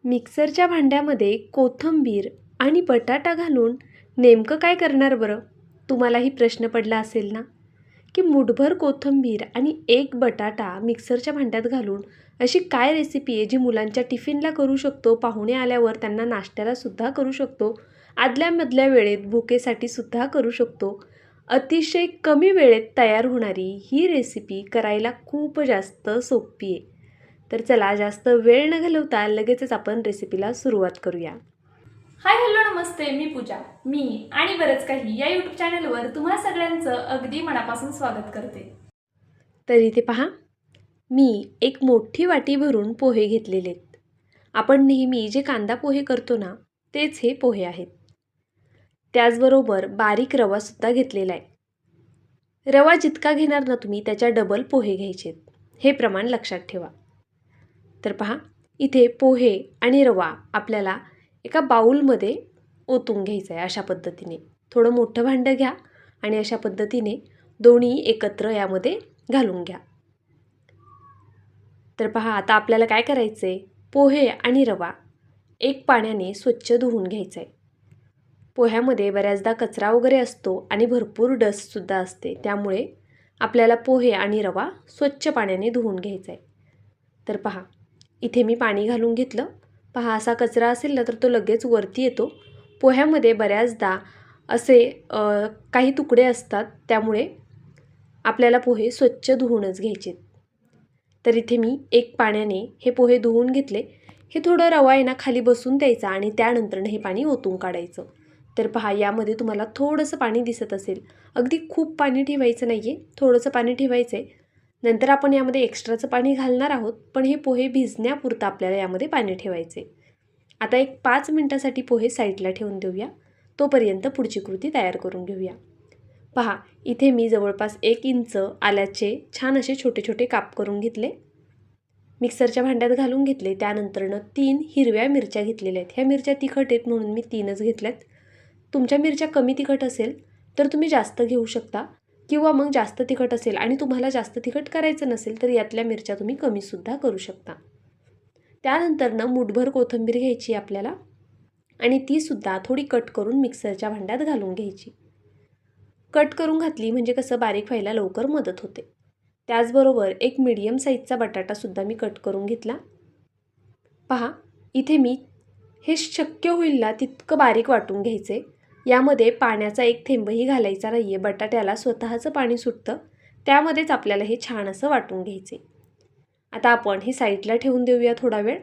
मिक्सरच्या भांड्यामध्ये कोथिंबीर आणि बटाटा घालून नेमकं काय करणार बरं? तुम्हालाही प्रश्न पडला असेल ना, की मूठभर कोथिंबीर आणि एक बटाटा मिक्सरच्या भांड्यात घालून अशी काय रेसिपी आहे जी मुलांच्या टिफिनला करू शकतो, पाहुणे आल्यावर त्यांना नाश्त्याला सुद्धा करू शकतो, आदल्यामधल्या वेळेत भुकेसाठी सुद्धा करू शकतो. अतिशय कमी वेळेत तयार होणारी ही रेसिपी करायला खूप जास्त सोपी आहे. तर चला जास्त वेळ न घालवता लगेचच आपण रेसिपीला सुरुवात करूया. हाय हॅलो नमस्ते, मी पूजा. मी आणि बरंच काही या यूट्यूब चॅनलवर तुम्हा सगळ्यांचं अगदी मनापासून स्वागत करते. तर इथे पहा, मी एक मोठी वाटी भरून पोहे घेतलेले आहेत. आपण नेहमी जे कांदा पोहे करतो ना, तेच हे पोहे आहेत. त्याचबरोबर बारीक रवासुद्धा घेतलेला आहे. रवा जितका घेणार ना तुम्ही त्याच्या डबल पोहे घ्यायचे, हे प्रमाण लक्षात ठेवा. तर पहा, इथे पोहे आणि रवा आपल्याला एका बाउलमध्ये ओतून घ्यायचं आहे. अशा पद्धतीने थोडं मोठं भांडं घ्या आणि अशा पद्धतीने दोन्ही एकत्र यामध्ये घालून घ्या. तर पहा, आता आपल्याला काय करायचं आहे, पोहे आणि रवा एक पाण्याने स्वच्छ धुवून घ्यायचं आहे. पोह्यामध्ये बऱ्याचदा कचरा वगैरे असतो आणि भरपूर डस्टसुद्धा असते, त्यामुळे आपल्याला पोहे आणि रवा स्वच्छ पाण्याने धुवून घ्यायचा आहे. तर पहा, इथे मी पाणी घालून घेतलं. पहा, असा कचरा असेल ना तर तो लगेच वरती येतो. पोह्यामध्ये बऱ्याचदा असे काही तुकडे असतात, त्यामुळे आपल्याला पोहे स्वच्छ धुवूनच घ्यायचे. तर इथे मी एक पाण्याने हे पोहे धुवून घेतले. हे थोडं रवा आहे ना खाली बसून द्यायचा आणि त्यानंतरनं हे पाणी ओतून काढायचं. तर पहा, यामध्ये तुम्हाला थोडंसं पाणी दिसत असेल. अगदी खूप पाणी ठेवायचं नाही आहे, थोडंसं पाणी ठेवायचं आहे. नंतर आपण यामध्ये एक्स्ट्राचं पाणी घालणार आहोत, पण हे पोहे भिजण्यापुरतं आपल्याला यामध्ये पाणी ठेवायचे. आता एक 5 मिनटासाठी पोहे साईडला ठेवून देऊया. तोपर्यंत पुढची कृती तयार करून घेऊया. पहा, इथे मी जवळपास 1 इंच आल्याचे छान असे छोटे छोटे काप करून घेतले. मिक्सरच्या भांड्यात घालून घेतले. त्यानंतरनं 3 हिरव्या मिरच्या घेतलेल्या आहेत. ह्या मिरच्या तिखट आहेत म्हणून मी 3च घेतल्यात. तुमच्या मिरच्या कमी तिखट असेल तर तुम्ही जास्त घेऊ शकता, किंवा मग जास्त तिखट असेल आणि तुम्हाला जास्त तिखट करायचं नसेल तर यातल्या मिरच्या तुम्ही कमीसुद्धा करू शकता. त्यानंतरनं मूठभर कोथिंबीर घ्यायची आपल्याला आणि तीसुद्धा थोडी कट करून मिक्सरच्या भांड्यात घालून घ्यायची. कट करून घातली म्हणजे कसं बारीक व्हायला लवकर मदत होते. त्याचबरोबर एक मीडियम साईजचा बटाटासुद्धा मी कट करून घेतला. पहा, इथे मी हे शक्य होईल ना तितकं बारीक वाटून घ्यायचे. यामध्ये पाण्याचा एक थेंबही घालायचा नाही आहे. बटाट्याला स्वतःचं पाणी सुटतं, त्यामध्येच आपल्याला हे छान असं वाटून घ्यायचे. आता आपण हे साईडला ठेवून देऊया थोडा वेळ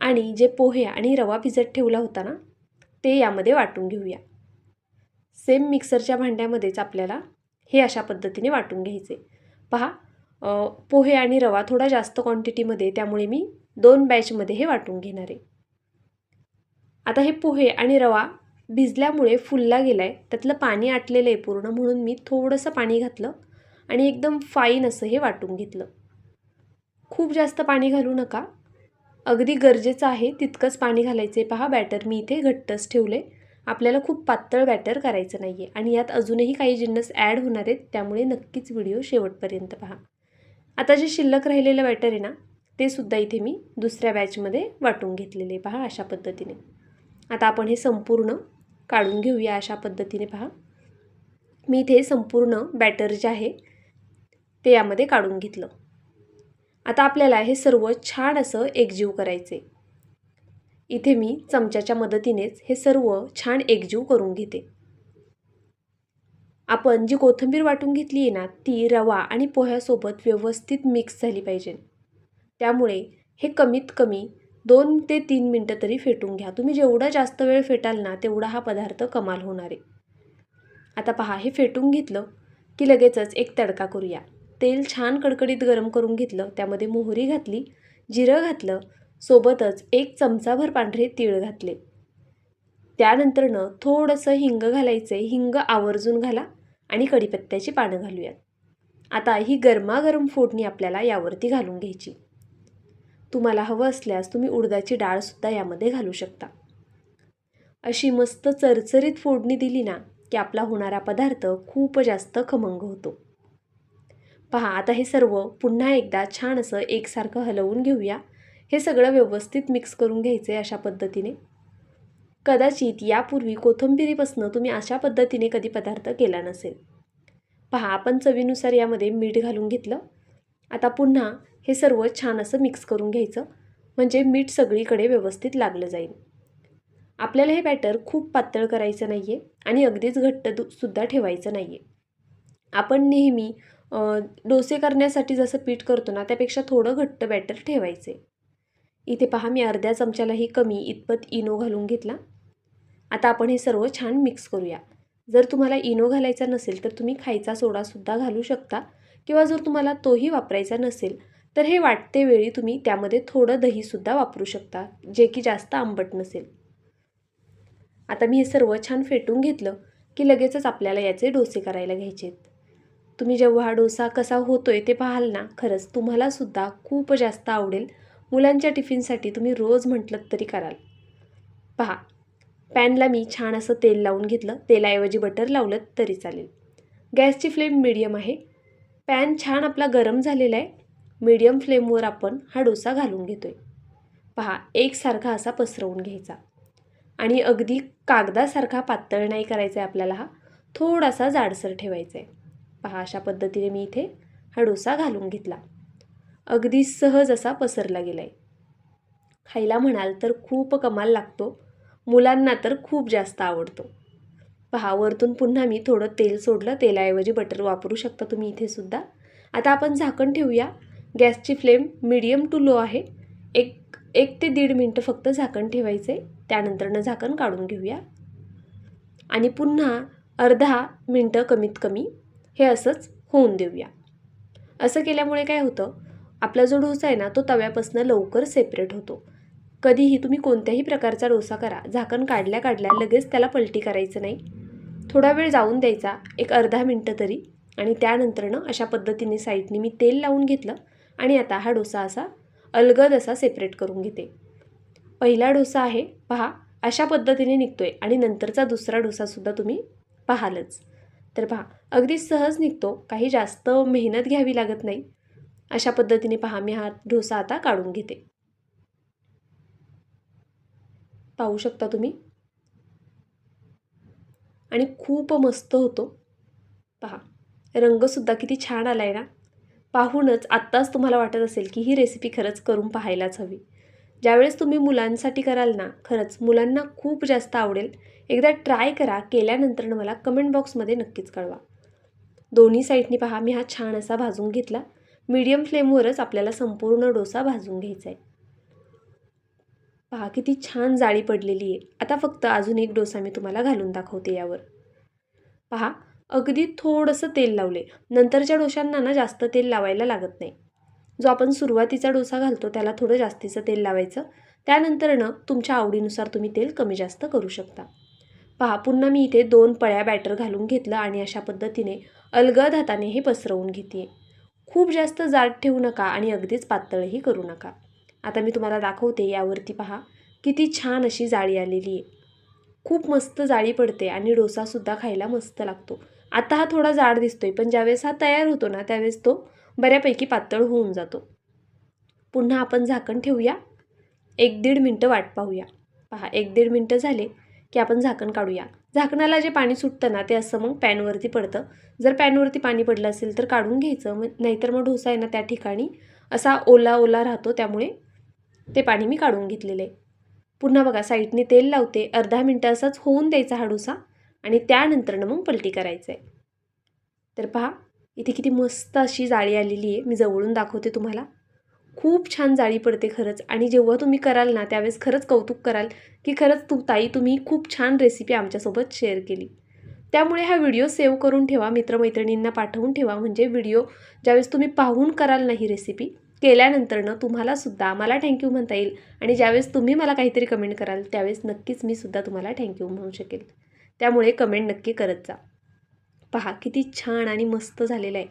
आणि जे पोहे आणि रवा भिजत ठेवला होता ना, ते यामध्ये वाटून घेऊया. सेम मिक्सरच्या भांड्यामध्येच आपल्याला हे अशा पद्धतीने वाटून घ्यायचे. पहा, पोहे आणि रवा थोडा जास्त क्वांटिटीमध्ये, त्यामुळे मी 2 बॅचमध्ये हे वाटून घेणार आहे. आता हे पोहे आणि रवा भिजल्यामुळे फुलला गेला आहे, त्यातलं पाणी आटलेलं आहे पूर्ण, म्हणून मी थोडंसं पाणी घातलं आणि एकदम फाईन असं हे वाटून घेतलं. खूप जास्त पाणी घालू नका, अगदी गरजेचं आहे तितकंच पाणी घालायचं आहे. पहा, बॅटर मी इथे घट्टच ठेवले. आपल्याला खूप पातळ बॅटर करायचं नाही आहे आणि यात अजूनही काही जिन्नस ॲड होणार आहेत, त्यामुळे नक्कीच व्हिडिओ शेवटपर्यंत पहा. आता जे शिल्लक राहिलेलं बॅटर आहे ना, ते सुद्धा इथे मी दुसऱ्या बॅचमध्ये वाटून घेतलेले. पहा, अशा पद्धतीने. आता आपण हे संपूर्ण काढून घेऊया. अशा पद्धतीने पहा, मी इथे संपूर्ण बॅटर जे आहे ते यामध्ये काढून घेतलं. आता आपल्याला हे सर्व छान असं एकजीव करायचे. इथे मी चमच्याच्या मदतीनेच हे सर्व छान एकजीव करून घेते. आपण जी कोथिंबीर वाटून घेतली आहे ना, ती रवा आणि पोह्यासोबत व्यवस्थित मिक्स झाली पाहिजे. त्यामुळे हे कमीत कमी 2 ते 3 मिनटं तरी फेटून घ्या. तुम्ही जेवढा जास्त वेळ फेटाल ना, तेवढा हा पदार्थ कमाल होणार आहे. आता पहा, हे फेटून घेतलं की लगेचच एक तडका करूया. तेल छान कडकडीत गरम करून घेतलं. त्यामध्ये मोहरी घातली, जिरं घातलं, सोबतच 1 चमचाभर पांढरे तीळ घातले. त्यानंतरनं थोडंसं हिंग घालायचं आहे. हिंग आवर्जून घाला आणि कढीपत्त्याची पानं घालूयात. आता ही गरमागरम फोडणी आपल्याला यावरती घालून घ्यायची. तुम्हाला हवं असल्यास तुम्ही उडदाची डाळसुद्धा यामध्ये घालू शकता. अशी मस्त चरचरीत फोडणी दिली ना की आपला होणारा पदार्थ खूप जास्त खमंग होतो. पहा, आता हे सर्व पुन्हा एकदा छान असं एकसारखं हलवून घेऊया. हे सगळं व्यवस्थित मिक्स करून घ्यायचं आहे अशा पद्धतीने. कदाचित यापूर्वी कोथिंबिरीपासून तुम्ही अशा पद्धतीने कधी पदार्थ केला नसेल. पहा, आपण चवीनुसार यामध्ये मीठ घालून घेतलं. आता पुन्हा हे सर्व छान असं मिक्स करून घ्यायचं, म्हणजे मीठ सगळीकडे व्यवस्थित लागलं जाईल. आपल्याला हे बॅटर खूप पातळ करायचं नाही आहे आणि अगदीच घट्ट सुद्धा ठेवायचं नाही आहे. आपण नेहमी डोसे करण्यासाठी जसं पीठ करतो ना, त्यापेक्षा थोडं घट्ट बॅटर ठेवायचे. इथे पहा, मी अर्ध्या चमच्यालाही कमी इतपत इनो घालून घेतला. आता आपण हे सर्व छान मिक्स करूया. जर तुम्हाला इनो घालायचा नसेल तर तुम्ही खायचा सोडासुद्धा घालू शकता, किंवा जर तुम्हाला तोही वापरायचा नसेल तर हे वाटते वेळी तुम्ही त्यामध्ये थोडं दहीसुद्धा वापरू शकता, जे की जास्त आंबट नसेल. आता मी हे सर्व छान फेटून घेतलं की लगेचच आपल्याला याचे डोसे करायला घ्यायचे. तुम्ही जेव्हा हा डोसा कसा होतोय ते पाहाल ना, खरंच तुम्हालासुद्धा खूप जास्त आवडेल. मुलांच्या टिफिनसाठी तुम्ही रोज म्हटलं तरी कराल. पहा, पॅनला मी छान असं तेल लावून घेतलं. तेलाऐवजी बटर लावलं तरी चालेल. गॅसची फ्लेम मीडियम आहे. पॅन छान आपला गरम झालेला आहे. मीडियम फ्लेमवर आपण हा डोसा घालून घेतोय. पहा, एकसारखा असा पसरवून घ्यायचा आणि अगदी कागदासारखा पातळ नाही करायचा आहे आपल्याला. हा थोडासा जाडसर ठेवायचा आहे. पहा, अशा पद्धतीने मी इथे हा डोसा घालून घेतला. अगदी सहज असा पसरला गेला आहे. खायला म्हणाल तर खूप कमाल लागतो. मुलांना तर खूप जास्त आवडतो. पहा, वरतून पुन्हा मी थोडं तेल सोडलं. तेलाऐवजी बटर वापरू शकता तुम्ही इथे सुद्धा. आता आपण झाकण ठेवूया. गॅसची फ्लेम मीडियम टू लो आहे. एक ते 1.5 मिनटं फक्त झाकण ठेवायचे. त्यानंतरनं झाकण काढून घेऊया आणि पुन्हा अर्धा मिनटं कमीत कमी हे असंच होऊन देऊया. असं केल्यामुळे काय होतं, आपला जो डोसा आहे ना, तो तव्यापासून लवकर सेपरेट होतो. कधीही तुम्ही कोणत्याही प्रकारचा डोसा करा, झाकण काढल्या काढल्या लगेच त्याला पलटी करायचं नाही. थोडा वेळ जाऊन द्यायचा, एक अर्धा मिनटं तरी, आणि त्यानंतरनं अशा पद्धतीने साईडनी मी तेल लावून घेतलं आणि आता हा डोसा असा अलगद असा सेपरेट करून घेते. पहिला डोसा आहे पहा, अशा पद्धतीने निघतोय आणि नंतरचा दुसरा डोसासुद्धा तुम्ही पाहालच. तर पहा, अगदी सहज निघतो. काही जास्त मेहनत घ्यावी लागत नाही. अशा पद्धतीने पहा, मी हा डोसा आता काढून घेते. पाहू शकता तुम्ही, आणि खूप मस्त होतो. पहा, रंगसुद्धा किती छान आला आहे ना. पाहूनच आत्ताच तुम्हाला वाटत असेल की ही रेसिपी खरंच करून पाहायलाच हवी. ज्यावेळेस तुम्ही मुलांसाठी कराल ना, खरंच मुलांना खूप जास्त आवडेल. एकदा ट्राय करा. केल्यानंतर मला कमेंट बॉक्समध्ये नक्कीच कळवा. दोन्ही साईडनी पहा, मी हा छान असा भाजून घेतला. मीडियम फ्लेमवरच आपल्याला संपूर्ण डोसा भाजून घ्यायचा आहे. पहा, किती छान जाळी पडलेली आहे. आता फक्त अजून एक डोसा मी तुम्हाला घालून दाखवते यावर. पहा, अगदी थोडंसं तेल लावले. नंतरच्या डोशांना ना जास्त तेल लावायला लागत नाही. जो आपण सुरुवातीचा डोसा घालतो त्याला थोडं जास्तीचं तेल लावायचं. त्यानंतरनं तुमच्या आवडीनुसार तुम्ही तेल कमी जास्त करू शकता. पहा, पुन्हा मी इथे 2 पळ्या बॅटर घालून घेतलं आणि अशा पद्धतीने अलगद हाताने हे पसरवून घेते. खूप जास्त जाड ठेवू नका आणि अगदीच पातळही करू नका. आता मी तुम्हाला दाखवते. यावरती पहा, किती छान अशी जाळी आलेली आहे. खूप मस्त जाळी पडते आणि डोसासुद्धा खायला मस्त लागतो. आता हा थोडा जाड दिसतोय, पण ज्यावेळेस हा तयार होतो ना, त्यावेळेस तो बऱ्यापैकी पातळ होऊन जातो. पुन्हा आपण झाकण ठेवूया. 1-1.5 मिनटं वाट पाहूया. पहा, 1-1.5 मिनटं झाले की आपण झाकण काढूया. झाकणाला जे पाणी सुटतं ना, ते असं मग पॅनवरती पडतं. जर पॅनवरती पाणी पडलं असेल तर काढून घ्यायचं. नाहीतर मग डोसा आहे ना, त्या ठिकाणी असा ओला ओला राहतो. त्यामुळे ते पाणी मी काढून घेतलेलं आहे. पुन्हा बघा, साईडने तेल लावते. अर्धा मिनटं असंच होऊन द्यायचा हा डोसा आणि त्यानंतरनं मग पलटी करायचं आहे. तर पहा, इथे किती मस्त अशी जाळी आलेली आहे. मी जवळून दाखवते तुम्हाला. खूप छान जाळी पडते खरंच. आणि जेव्हा तुम्ही कराल ना, त्यावेळेस खरंच कौतुक कराल की खरंच ताई, तुम्ही खूप छान रेसिपी आमच्यासोबत शेअर केली. त्यामुळे हा व्हिडिओ सेव्ह करून ठेवा. मित्रमैत्रिणींना पाठवून ठेवा. म्हणजे व्हिडिओ ज्यावेळेस तुम्ही पाहून कराल ना, ही रेसिपी केल्यानंतरनं तुम्हालासुद्धा मला थँक्यू म्हणता येईल. आणि ज्यावेळेस तुम्ही मला काहीतरी कमेंट कराल त्यावेळेस नक्कीच मी सुद्धा तुम्हाला थँक्यू म्हणू शकेल. त्यामुळे कमेंट नक्की करत जा. पहा, किती छान आणि मस्त झालेला आहे.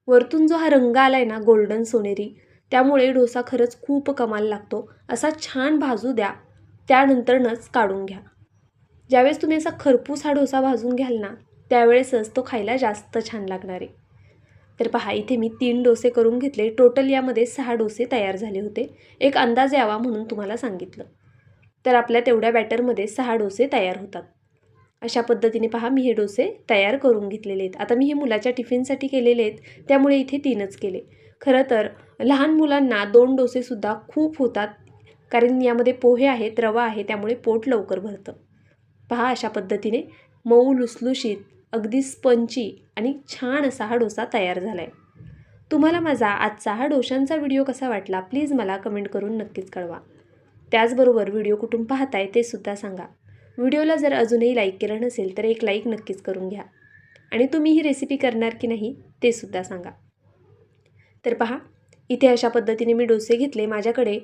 वरतून जो हा रंग आला आहे ना, गोल्डन सोनेरी, त्यामुळे डोसा खरंच खूप कमाल लागतो. असा छान भाजू द्या. त्यानंतरनंच काढून घ्या. ज्यावेळेस तुम्ही असा खरपूस हा डोसा भाजून घ्याल ना, त्यावेळेसच तो खायला जास्त छान लागणार आहे. तर पहा इथे मी 3 डोसे करून घेतले. टोटल यामध्ये 6 डोसे तयार झाले होते. एक अंदाज यावा म्हणून तुम्हाला सांगितलं. तर आपल्या तेवढ्या बॅटरमध्ये 6 डोसे तयार होतात. अशा पद्धतीने पहा मी हे डोसे तयार करून घेतलेले आहेत. आता मी हे मुलाच्या टिफिनसाठी केलेले आहेत, त्यामुळे इथे 3च केले. खरं तर लहान मुलांना 2 डोसेसुद्धा खूप होतात, कारण यामध्ये पोहे आहेत, रवा आहे, त्यामुळे पोट लवकर भरतं. पहा अशा पद्धतीने मऊ लुसलुशीत, अगदी स्पंची आणि छान असा हा डोसा तयार झाला आहे. तुम्हाला माझा आजचा हा डोशांचा व्हिडिओ कसा वाटला प्लीज मला कमेंट करून नक्कीच कळवा. त्याचबरोबर व्हिडिओ कुठून पाहताय ते सुद्धा सांगा. व्हिडिओला जर अजूनही लाईक केलं नसेल तर एक लाईक नक्कीच करून घ्या. आणि तुम्ही ही रेसिपी करणार की नाही ते सुद्धा सांगा. तर पहा इथे अशा पद्धतीने मी डोसे घेतले. माझ्याकडे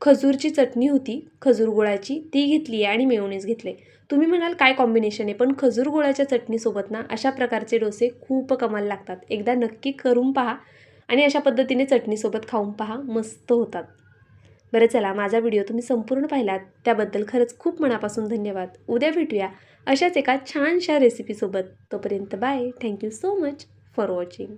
खजूरची चटणी होती, खजूर गुळाची, ती घेतली आहे आणि मेयोनीज घेतले. तुम्ही म्हणाल काय कॉम्बिनेशन आहे, पण खजूर गुळाच्या चटणीसोबत ना अशा प्रकारचे डोसे खूप कमाल लागतात. एकदा नक्की करून पहा आणि अशा पद्धतीने चटणीसोबत खाऊन पहा, मस्त होतात. बरं चला, माझा व्हिडिओ तुम्ही संपूर्ण पाहिलात त्याबद्दल खरंच खूप मनापासून धन्यवाद. उद्या भेटूया अशाच एका छानशा रेसिपीसोबत. तोपर्यंत bye. Thank you so much for watching.